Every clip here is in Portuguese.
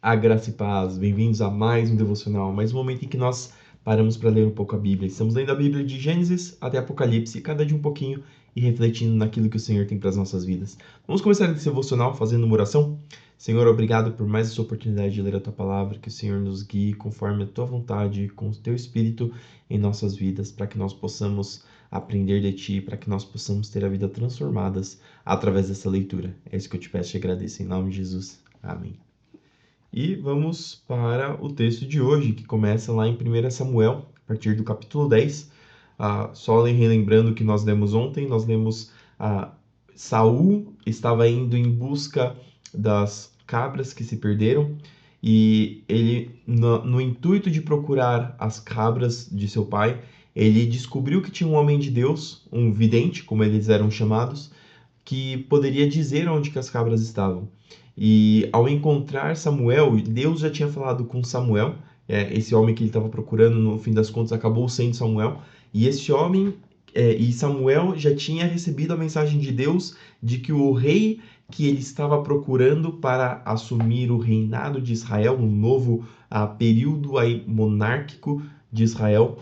A graça e paz, bem-vindos a mais um devocional, mais um momento em que nós paramos para ler um pouco a Bíblia. Estamos lendo a Bíblia de Gênesis até Apocalipse, cada dia um pouquinho e refletindo naquilo que o Senhor tem para as nossas vidas. Vamos começar esse devocional fazendo uma oração? Senhor, obrigado por mais essa oportunidade de ler a Tua Palavra, que o Senhor nos guie conforme a Tua vontade, com o Teu Espírito em nossas vidas, para que nós possamos aprender de Ti, para que nós possamos ter a vida transformadas através dessa leitura. É isso que eu te peço e agradeço em nome de Jesus. Amém. E vamos para o texto de hoje, que começa lá em 1 Samuel, a partir do capítulo 10. Só relembrando que nós lemos ontem, nós lemos Saul estava indo em busca das cabras que se perderam, e ele, no intuito de procurar as cabras de seu pai, ele descobriu que tinha um homem de Deus, um vidente, como eles eram chamados, que poderia dizer onde que as cabras estavam. E ao encontrar Samuel, Deus já tinha falado com Samuel, esse homem que ele estava procurando, no fim das contas, acabou sendo Samuel, e esse homem e Samuel já tinha recebido a mensagem de Deus de que o rei que ele estava procurando para assumir o reinado de Israel, um novo período aí monárquico de Israel,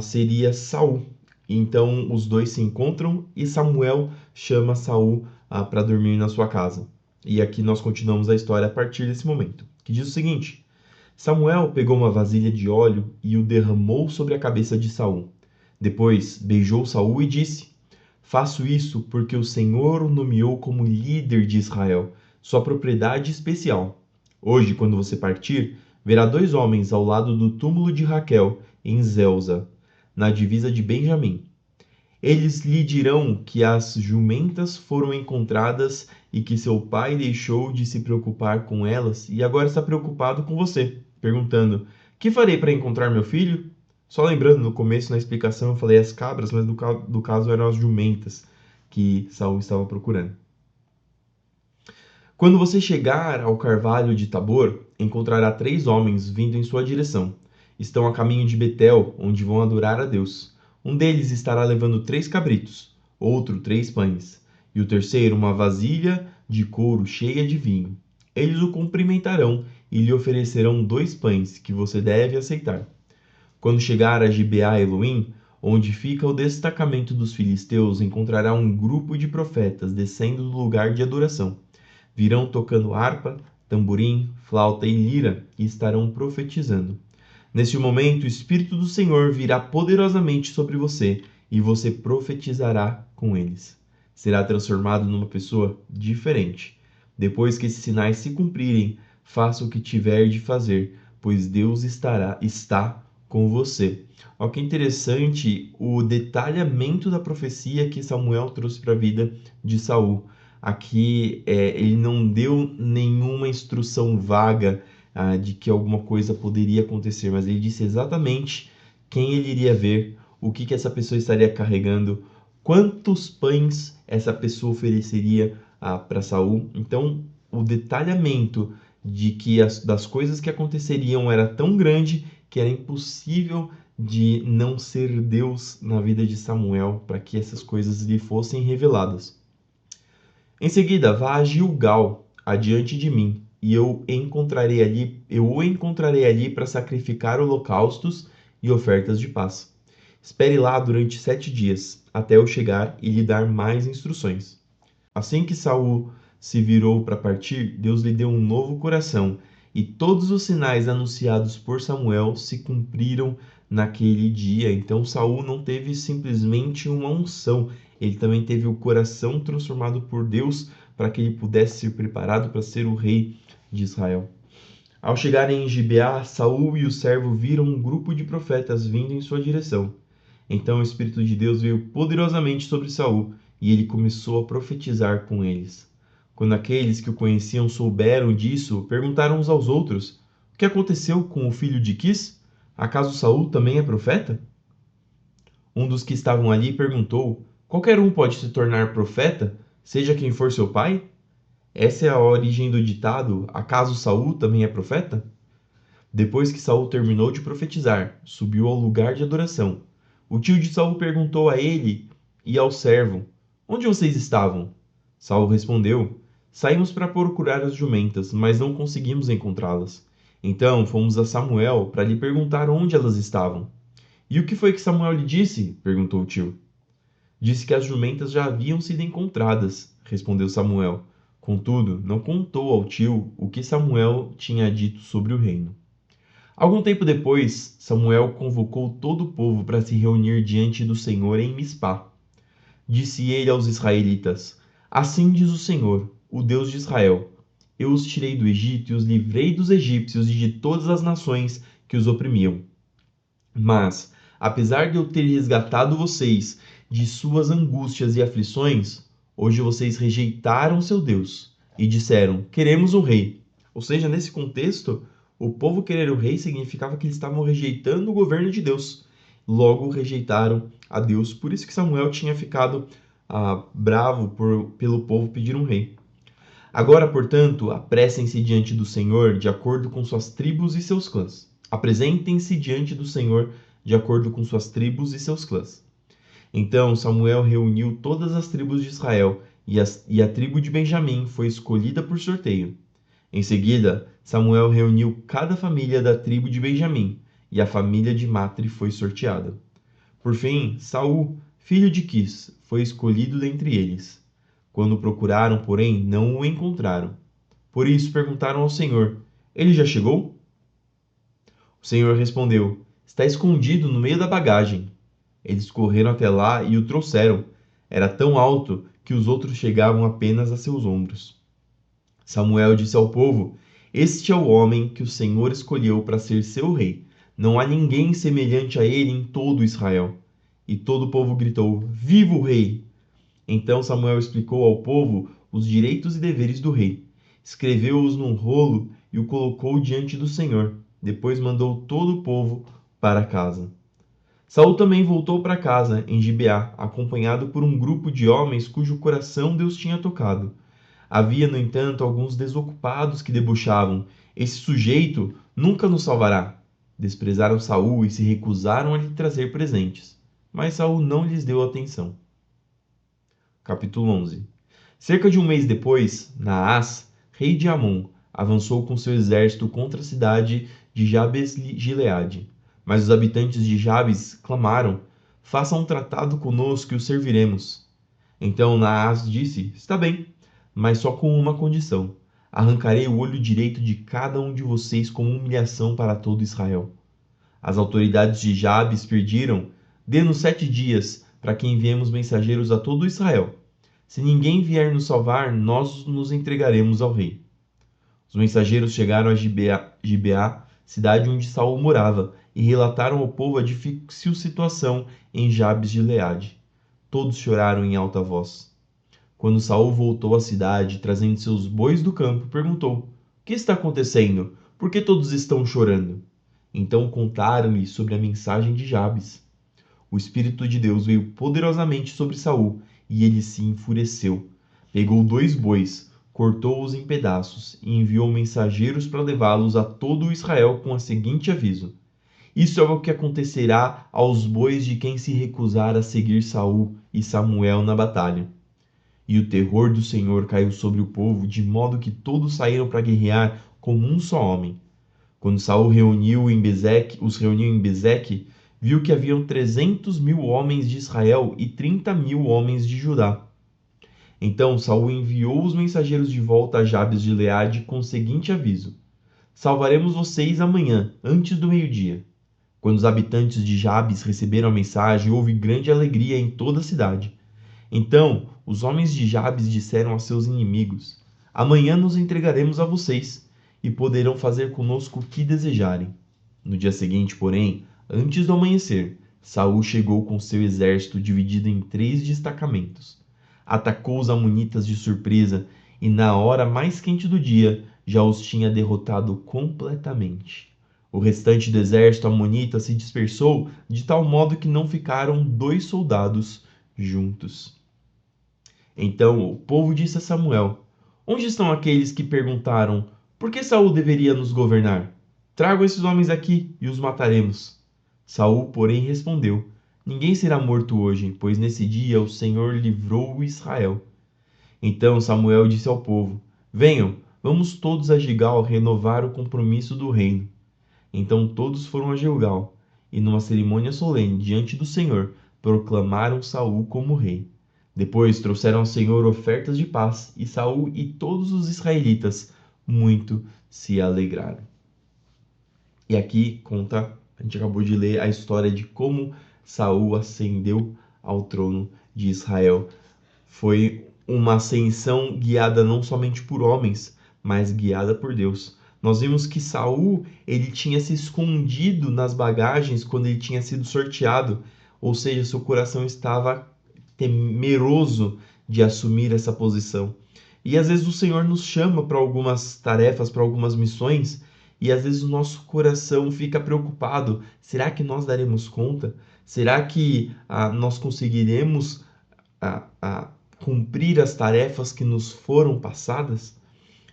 seria Saul. Então os dois se encontram e Samuel chama Saul para dormir na sua casa. E aqui nós continuamos a história a partir desse momento, que diz o seguinte: Samuel pegou uma vasilha de óleo e o derramou sobre a cabeça de Saul. Depois beijou Saul e disse: Faço isso porque o Senhor o nomeou como líder de Israel, sua propriedade especial. Hoje, quando você partir, verá dois homens ao lado do túmulo de Raquel, em Zelza, na divisa de Benjamim. Eles lhe dirão que as jumentas foram encontradas e que seu pai deixou de se preocupar com elas e agora está preocupado com você, perguntando: Que farei para encontrar meu filho? Só lembrando, no começo, na explicação, eu falei as cabras, mas do caso eram as jumentas que Saul estava procurando. Quando você chegar ao carvalho de Tabor, encontrará 3 homens vindo em sua direção. Estão a caminho de Betel, onde vão adorar a Deus. Um deles estará levando 3 cabritos, outro 3 pães, e o terceiro uma vasilha de couro cheia de vinho. Eles o cumprimentarão e lhe oferecerão 2 pães, que você deve aceitar. Quando chegar a Gibeá Elohim, onde fica o destacamento dos filisteus, encontrará um grupo de profetas descendo do lugar de adoração. Virão tocando harpa, tamborim, flauta e lira e estarão profetizando. Neste momento, o Espírito do Senhor virá poderosamente sobre você e você profetizará com eles. Será transformado numa pessoa diferente. Depois que esses sinais se cumprirem, faça o que tiver de fazer, pois Deus está com você. Olha que interessante o detalhamento da profecia que Samuel trouxe para a vida de Saul. Aqui ele não deu nenhuma instrução vaga de que alguma coisa poderia acontecer, mas ele disse exatamente quem ele iria ver, o que essa pessoa estaria carregando, quantos pães essa pessoa ofereceria para Saul. Então, o detalhamento de que das coisas que aconteceriam era tão grande que era impossível de não ser Deus na vida de Samuel para que essas coisas lhe fossem reveladas. Em seguida, vá a Gilgal, adiante de mim, e eu o encontrarei ali para sacrificar holocaustos e ofertas de paz. Espere lá durante 7 dias, até eu chegar e lhe dar mais instruções. Assim que Saul se virou para partir, Deus lhe deu um novo coração, e todos os sinais anunciados por Samuel se cumpriram naquele dia. Então Saul não teve simplesmente uma unção, ele também teve o coração transformado por Deus para que ele pudesse ser preparado para ser o rei de Israel. Ao chegarem em Gibeá, Saul e o servo viram um grupo de profetas vindo em sua direção. Então o Espírito de Deus veio poderosamente sobre Saul e ele começou a profetizar com eles. Quando aqueles que o conheciam souberam disso, perguntaram uns aos outros: O que aconteceu com o filho de Quis? Acaso Saul também é profeta? Um dos que estavam ali perguntou: Qualquer um pode se tornar profeta, seja quem for seu pai? Essa é a origem do ditado: Acaso Saul também é profeta? Depois que Saul terminou de profetizar, subiu ao lugar de adoração. O tio de Saul perguntou a ele e ao servo: Onde vocês estavam? Saul respondeu: Saímos para procurar as jumentas, mas não conseguimos encontrá-las. Então fomos a Samuel para lhe perguntar onde elas estavam. E o que foi que Samuel lhe disse? Perguntou o tio. Disse que as jumentas já haviam sido encontradas, respondeu Samuel. Contudo, não contou ao tio o que Samuel tinha dito sobre o reino. Algum tempo depois, Samuel convocou todo o povo para se reunir diante do Senhor em Mispá. Disse ele aos israelitas: Assim diz o Senhor, o Deus de Israel: Eu os tirei do Egito e os livrei dos egípcios e de todas as nações que os oprimiam. Mas, apesar de eu ter resgatado vocês de suas angústias e aflições, hoje vocês rejeitaram seu Deus e disseram: Queremos um rei. Ou seja, nesse contexto, o povo querer o rei significava que eles estavam rejeitando o governo de Deus. Logo rejeitaram a Deus. Por isso que Samuel tinha ficado bravo pelo povo pedir um rei. Agora, portanto, apressem-se diante do Senhor de acordo com suas tribos e seus clãs. Apresentem-se diante do Senhor de acordo com suas tribos e seus clãs. Então Samuel reuniu todas as tribos de Israel e a tribo de Benjamim foi escolhida por sorteio. Em seguida, Samuel reuniu cada família da tribo de Benjamim e a família de Matri foi sorteada. Por fim, Saul, filho de Quis, foi escolhido dentre eles. Quando o procuraram, porém, não o encontraram. Por isso perguntaram ao Senhor: Ele já chegou? O Senhor respondeu: Está escondido no meio da bagagem. Eles correram até lá e o trouxeram. Era tão alto que os outros chegavam apenas a seus ombros. Samuel disse ao povo: Este é o homem que o Senhor escolheu para ser seu rei. Não há ninguém semelhante a ele em todo Israel. E todo o povo gritou: Viva o rei! Então Samuel explicou ao povo os direitos e deveres do rei. Escreveu-os num rolo e o colocou diante do Senhor. Depois mandou todo o povo para casa. Saul também voltou para casa, em Gibeá, acompanhado por um grupo de homens cujo coração Deus tinha tocado. Havia, no entanto, alguns desocupados que debochavam: Esse sujeito nunca nos salvará. Desprezaram Saul e se recusaram a lhe trazer presentes. Mas Saul não lhes deu atenção. Capítulo 11. Cerca de um mês depois, Naás, rei de Amon, avançou com seu exército contra a cidade de Jabes-Gileade. Mas os habitantes de Jabes clamaram: Faça um tratado conosco e o serviremos. Então Naás disse: Está bem, mas só com uma condição: arrancarei o olho direito de cada um de vocês como humilhação para todo Israel. As autoridades de Jabes pediram: Dê-nos 7 dias para que enviemos mensageiros a todo Israel. Se ninguém vier nos salvar, nós nos entregaremos ao rei. Os mensageiros chegaram a Gibeá, cidade onde Saul morava, e relataram ao povo a difícil situação em Jabes de Gileade. Todos choraram em alta voz. Quando Saul voltou à cidade, trazendo seus bois do campo, perguntou: O que está acontecendo? Por que todos estão chorando? Então contaram-lhe sobre a mensagem de Jabes. O Espírito de Deus veio poderosamente sobre Saul, e ele se enfureceu. Pegou 2 bois, cortou-os em pedaços e enviou mensageiros para levá-los a todo o Israel com o seguinte aviso: Isso é o que acontecerá aos bois de quem se recusar a seguir Saul e Samuel na batalha. E o terror do Senhor caiu sobre o povo, de modo que todos saíram para guerrear como um só homem. Quando Saul os reuniu em Bezeque, viu que haviam 300.000 homens de Israel e 30.000 homens de Judá. Então Saul enviou os mensageiros de volta a Jabes de Gileade com o seguinte aviso: Salvaremos vocês amanhã, antes do meio-dia. Quando os habitantes de Jabes receberam a mensagem, houve grande alegria em toda a cidade. Então os homens de Jabes disseram a seus inimigos: Amanhã nos entregaremos a vocês, e poderão fazer conosco o que desejarem. No dia seguinte, porém, antes do amanhecer, Saul chegou com seu exército dividido em 3 destacamentos. Atacou os amonitas de surpresa e, na hora mais quente do dia, já os tinha derrotado completamente. O restante do exército amonita se dispersou de tal modo que não ficaram 2 soldados juntos. Então o povo disse a Samuel: Onde estão aqueles que perguntaram: Por que Saul deveria nos governar? Tragam esses homens aqui e os mataremos. Saul, porém, respondeu: Ninguém será morto hoje, pois nesse dia o Senhor livrou Israel. Então Samuel disse ao povo: Venham, vamos todos a Gilgal renovar o compromisso do reino. Então todos foram a Gilgal, e numa cerimônia solene diante do Senhor, proclamaram Saul como rei. Depois trouxeram ao Senhor ofertas de paz, e Saul e todos os israelitas muito se alegraram. E aqui conta, a gente acabou de ler a história de como Saul ascendeu ao trono de Israel. Foi uma ascensão guiada não somente por homens, mas guiada por Deus. Nós vimos que Saul, ele tinha se escondido nas bagagens quando ele tinha sido sorteado, ou seja, seu coração estava temeroso de assumir essa posição. E às vezes o Senhor nos chama para algumas tarefas, para algumas missões, e às vezes o nosso coração fica preocupado. Será que nós daremos conta? Será que nós conseguiremos cumprir as tarefas que nos foram passadas?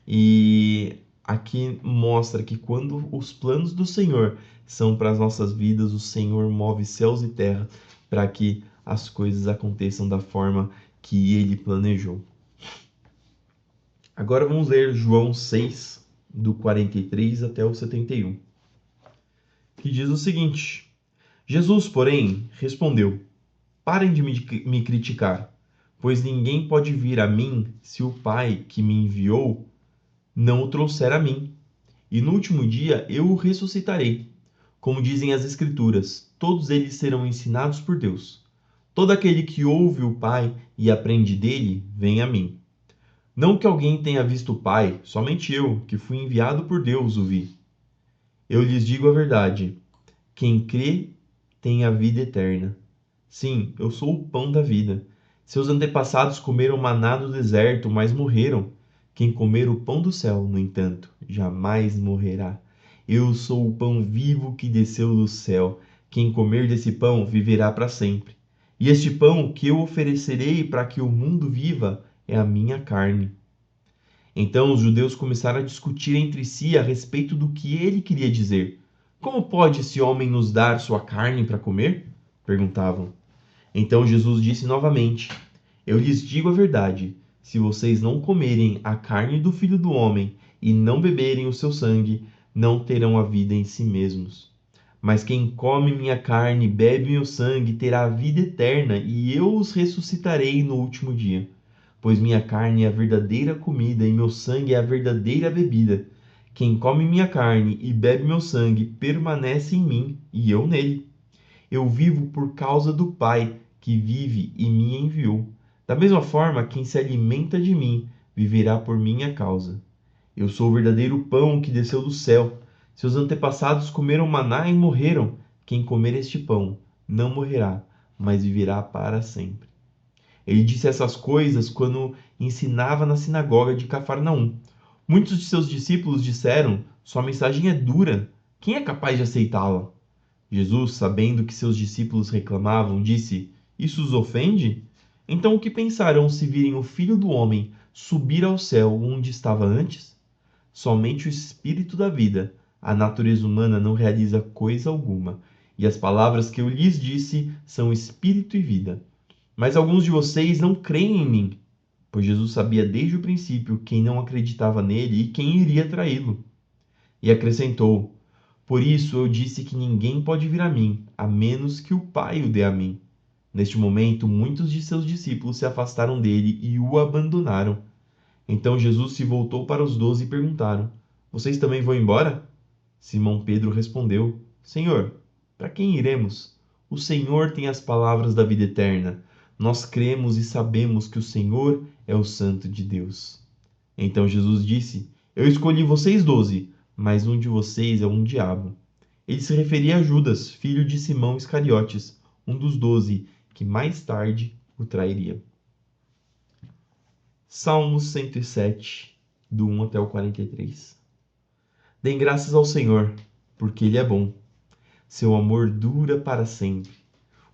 E aqui mostra que quando os planos do Senhor são para as nossas vidas, o Senhor move céus e terra para que as coisas aconteçam da forma que ele planejou. Agora vamos ler João 6, do 43 até o 71, que diz o seguinte: Jesus, porém, respondeu: Parem de me criticar, pois ninguém pode vir a mim se o Pai que me enviou não o trouxer a mim. E no último dia eu o ressuscitarei. Como dizem as Escrituras, todos eles serão ensinados por Deus. Todo aquele que ouve o Pai e aprende dele, vem a mim. Não que alguém tenha visto o Pai, somente eu, que fui enviado por Deus, o vi. Eu lhes digo a verdade: quem crê tem a vida eterna. Sim, eu sou o pão da vida. Seus antepassados comeram maná no deserto, mas morreram. Quem comer o pão do céu, no entanto, jamais morrerá. Eu sou o pão vivo que desceu do céu. Quem comer desse pão viverá para sempre. E este pão que eu oferecerei para que o mundo viva é a minha carne. Então os judeus começaram a discutir entre si a respeito do que ele queria dizer. Como pode esse homem nos dar sua carne para comer? Perguntavam. Então Jesus disse novamente: Eu lhes digo a verdade. Se vocês não comerem a carne do Filho do Homem e não beberem o seu sangue, não terão a vida em si mesmos. Mas quem come minha carne e bebe meu sangue terá a vida eterna, e eu os ressuscitarei no último dia. Pois minha carne é a verdadeira comida e meu sangue é a verdadeira bebida. Quem come minha carne e bebe meu sangue permanece em mim e eu nele. Eu vivo por causa do Pai, que vive e me enviou. Da mesma forma, quem se alimenta de mim viverá por minha causa. Eu sou o verdadeiro pão que desceu do céu. Seus antepassados comeram maná e morreram. Quem comer este pão não morrerá, mas viverá para sempre. Ele disse essas coisas quando ensinava na sinagoga de Cafarnaum. Muitos de seus discípulos disseram: Sua mensagem é dura. Quem é capaz de aceitá-la? Jesus, sabendo que seus discípulos reclamavam, disse: Isso os ofende? Então o que pensarão se virem o Filho do Homem subir ao céu onde estava antes? Somente o Espírito da vida, a natureza humana não realiza coisa alguma, e as palavras que eu lhes disse são espírito e vida. Mas alguns de vocês não creem em mim, pois Jesus sabia desde o princípio quem não acreditava nele e quem iria traí-lo. E acrescentou: Por isso eu disse que ninguém pode vir a mim, a menos que o Pai o dê a mim. Neste momento, muitos de seus discípulos se afastaram dele e o abandonaram. Então Jesus se voltou para os 12 e perguntaram: Vocês também vão embora? Simão Pedro respondeu: Senhor, para quem iremos? O Senhor tem as palavras da vida eterna. Nós cremos e sabemos que o Senhor é o Santo de Deus. Então Jesus disse: Eu escolhi vocês 12, mas um de vocês é um diabo. Ele se referia a Judas, filho de Simão Iscariotes, um dos 12, que mais tarde o trairia. Salmos 107, do 1 até o 43. Deem graças ao Senhor, porque Ele é bom. Seu amor dura para sempre.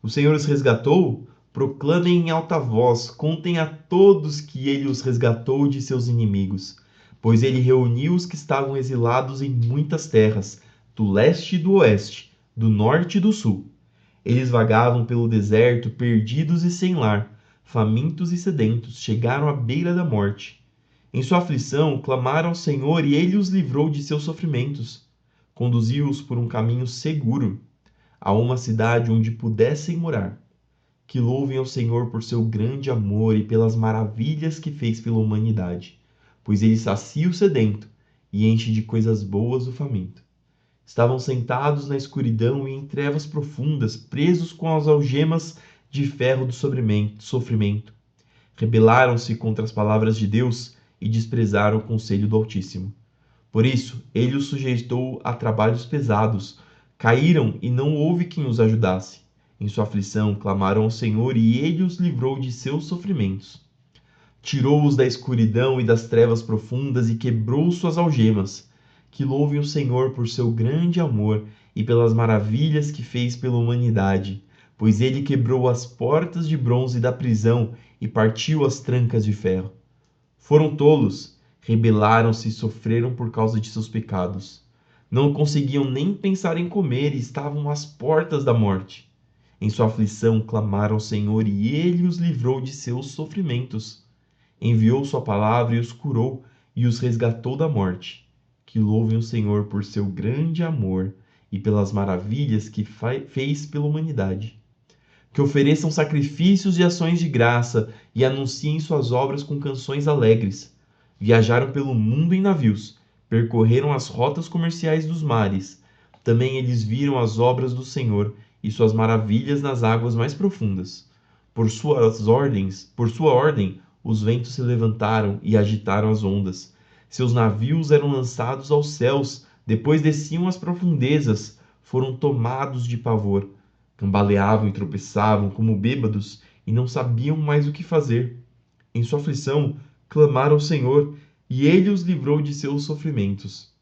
O Senhor os resgatou? Proclamem em alta voz, contem a todos que Ele os resgatou de seus inimigos. Pois Ele reuniu os que estavam exilados em muitas terras, do leste e do oeste, do norte e do sul. Eles vagavam pelo deserto, perdidos e sem lar, famintos e sedentos, chegaram à beira da morte. Em sua aflição, clamaram ao Senhor e ele os livrou de seus sofrimentos. Conduziu-os por um caminho seguro a uma cidade onde pudessem morar. Que louvem ao Senhor por seu grande amor e pelas maravilhas que fez pela humanidade, pois ele sacia o sedento e enche de coisas boas o faminto. Estavam sentados na escuridão e em trevas profundas, presos com as algemas de ferro do sofrimento. Rebelaram-se contra as palavras de Deus e desprezaram o conselho do Altíssimo. Por isso, ele os sujeitou a trabalhos pesados. Caíram e não houve quem os ajudasse. Em sua aflição, clamaram ao Senhor e ele os livrou de seus sofrimentos. Tirou-os da escuridão e das trevas profundas e quebrou suas algemas. Que louvem o Senhor por seu grande amor e pelas maravilhas que fez pela humanidade, pois ele quebrou as portas de bronze da prisão e partiu as trancas de ferro. Foram tolos, rebelaram-se e sofreram por causa de seus pecados. Não conseguiam nem pensar em comer e estavam às portas da morte. Em sua aflição clamaram ao Senhor e ele os livrou de seus sofrimentos. Enviou sua palavra e os curou e os resgatou da morte. Que louvem o Senhor por seu grande amor e pelas maravilhas que fez pela humanidade. Que ofereçam sacrifícios e ações de graça e anunciem suas obras com canções alegres. Viajaram pelo mundo em navios, percorreram as rotas comerciais dos mares. Também eles viram as obras do Senhor e suas maravilhas nas águas mais profundas. Por sua ordem, os ventos se levantaram e agitaram as ondas. Seus navios eram lançados aos céus, depois desciam às profundezas, foram tomados de pavor. Cambaleavam e tropeçavam como bêbados e não sabiam mais o que fazer. Em sua aflição, clamaram ao Senhor e ele os livrou de seus sofrimentos.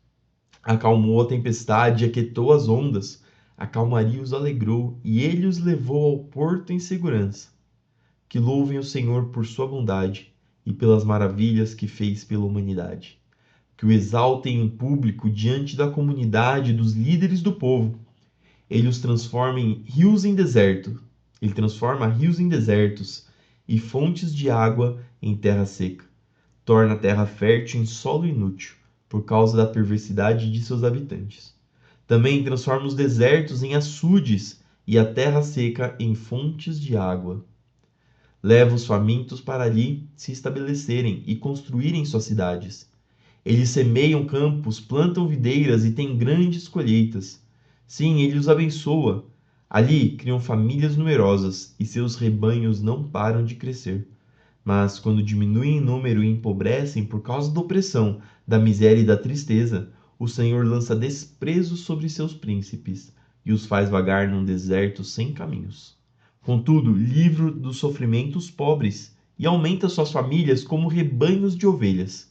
Acalmou a tempestade e aquietou as ondas. A calmaria os alegrou e ele os levou ao porto em segurança. Que louvem o Senhor por sua bondade e pelas maravilhas que fez pela humanidade. Que o exaltem em público diante da comunidade dos líderes do povo. Ele os transforma em rios em deserto. Ele transforma rios em desertos e fontes de água em terra seca. Torna a terra fértil em solo inútil, por causa da perversidade de seus habitantes. Também transforma os desertos em açudes e a terra seca em fontes de água. Leva os famintos para ali se estabelecerem e construírem suas cidades. Eles semeiam campos, plantam videiras e têm grandes colheitas. Sim, ele os abençoa. Ali criam famílias numerosas e seus rebanhos não param de crescer. Mas quando diminuem em número e empobrecem por causa da opressão, da miséria e da tristeza, o Senhor lança desprezo sobre seus príncipes e os faz vagar num deserto sem caminhos. Contudo, livra dos sofrimentos os pobres e aumenta suas famílias como rebanhos de ovelhas.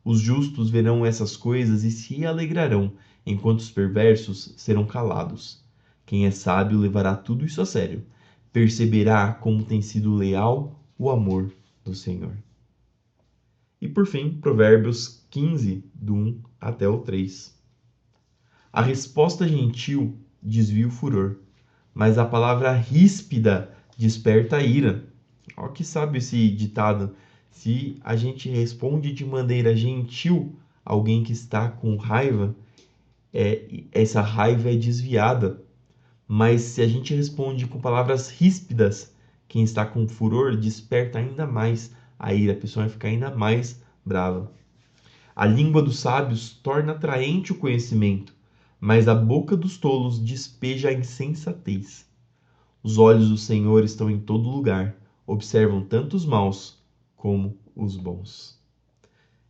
Os justos verão essas coisas e se alegrarão, enquanto os perversos serão calados. Quem é sábio levará tudo isso a sério, perceberá como tem sido leal o amor do Senhor. E por fim, Provérbios 15, do 1 até o 3. A resposta gentil desvia o furor, mas a palavra ríspida desperta a ira. Olha que sabe esse ditado. Se a gente responde de maneira gentil a alguém que está com raiva, essa raiva é desviada. Mas se a gente responde com palavras ríspidas, quem está com furor desperta ainda mais a ira, a pessoa vai ficar ainda mais brava. A língua dos sábios torna atraente o conhecimento, mas a boca dos tolos despeja a insensatez. Os olhos do Senhor estão em todo lugar, observam tanto os maus como os bons.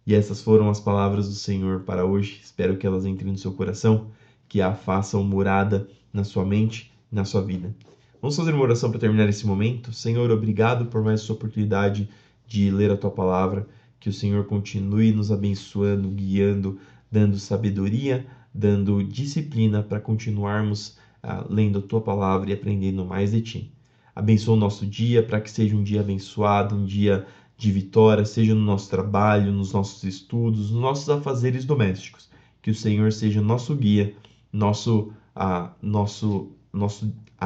E essas foram as palavras do Senhor para hoje. Espero que elas entrem no seu coração, que a façam morada na sua mente e na sua vida. Vamos fazer uma oração para terminar esse momento. Senhor, obrigado por mais essa oportunidade de ler a Tua Palavra. Que o Senhor continue nos abençoando, guiando, dando sabedoria, dando disciplina para continuarmos lendo a Tua Palavra e aprendendo mais de Ti. Abençoa o nosso dia para que seja um dia abençoado, um dia de vitória, seja no nosso trabalho, nos nossos estudos, nos nossos afazeres domésticos. Que o Senhor seja nosso guia, a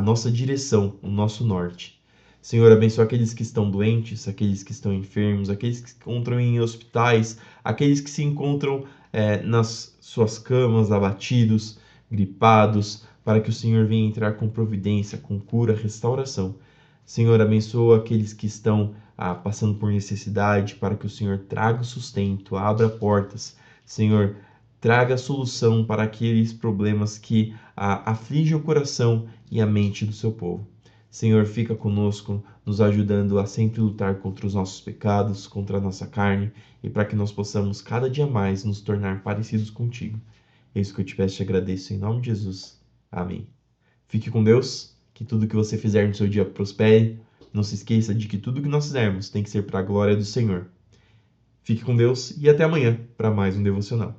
nossa direção, o nosso norte. Senhor, abençoa aqueles que estão doentes, aqueles que estão enfermos, aqueles que se encontram em hospitais, aqueles que se encontram nas suas camas, abatidos, gripados, para que o Senhor venha entrar com providência, com cura, restauração. Senhor, abençoa aqueles que estão passando por necessidade, para que o Senhor traga o sustento, abra portas. Senhor, traga a solução para aqueles problemas que afligem o coração e a mente do seu povo. Senhor, fica conosco, nos ajudando a sempre lutar contra os nossos pecados, contra a nossa carne, e para que nós possamos cada dia mais nos tornar parecidos contigo. É isso que eu te peço e te agradeço em nome de Jesus. Amém. Fique com Deus, que tudo que você fizer no seu dia prospere. Não se esqueça de que tudo que nós fizermos tem que ser para a glória do Senhor. Fique com Deus e até amanhã para mais um devocional.